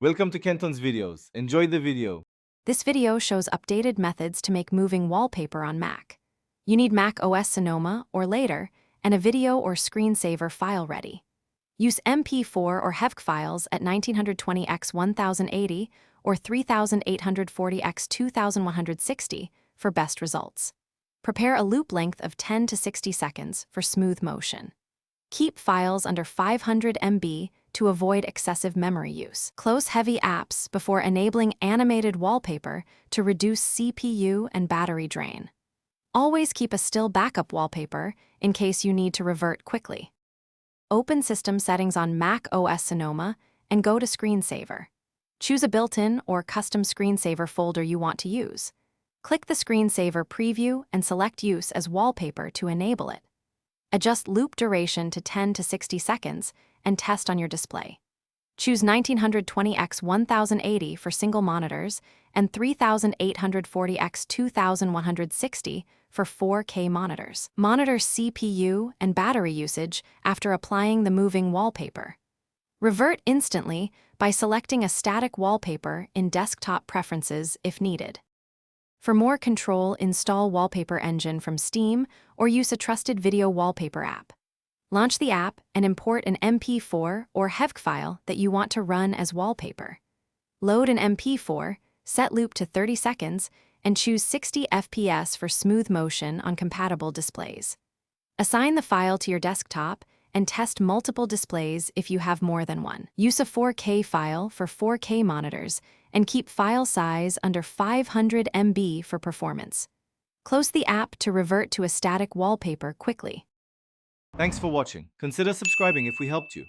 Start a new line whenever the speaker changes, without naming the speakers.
Welcome to Kenton's videos. Enjoy the video.
This video shows updated methods to make moving wallpaper on Mac. You need Mac OS Sonoma or later, and a video or screensaver file ready. Use MP4 or HEVC files at 1920x1080 or 3840x2160 for best results. Prepare a loop length of 10 to 60 seconds for smooth motion. Keep files under 500 MB to avoid excessive memory use. Close heavy apps before enabling animated wallpaper to reduce CPU and battery drain. Always keep a still backup wallpaper in case you need to revert quickly. Open System Settings on Mac OS Sonoma and go to Screensaver. Choose a built-in or custom screensaver folder you want to use. Click the Screensaver preview and select Use as Wallpaper to enable it. Adjust loop duration to 10 to 60 seconds and test on your display. Choose 1920x1080 for single monitors and 3840x2160 for 4K monitors. Monitor CPU and battery usage after applying the moving wallpaper. Revert instantly by selecting a static wallpaper in Desktop Preferences if needed. For more control, install Wallpaper Engine from Steam or use a trusted video wallpaper app. Launch the app and import an MP4 or HEVC file that you want to run as wallpaper. Load an MP4, set loop to 30 seconds, and choose 60 FPS for smooth motion on compatible displays. Assign the file to your desktop and test multiple displays if you have more than one. Use a 4K file for 4K monitors and keep file size under 500 MB for performance. Close the app to revert to a static wallpaper quickly.
Thanks for watching. Consider subscribing if we helped you.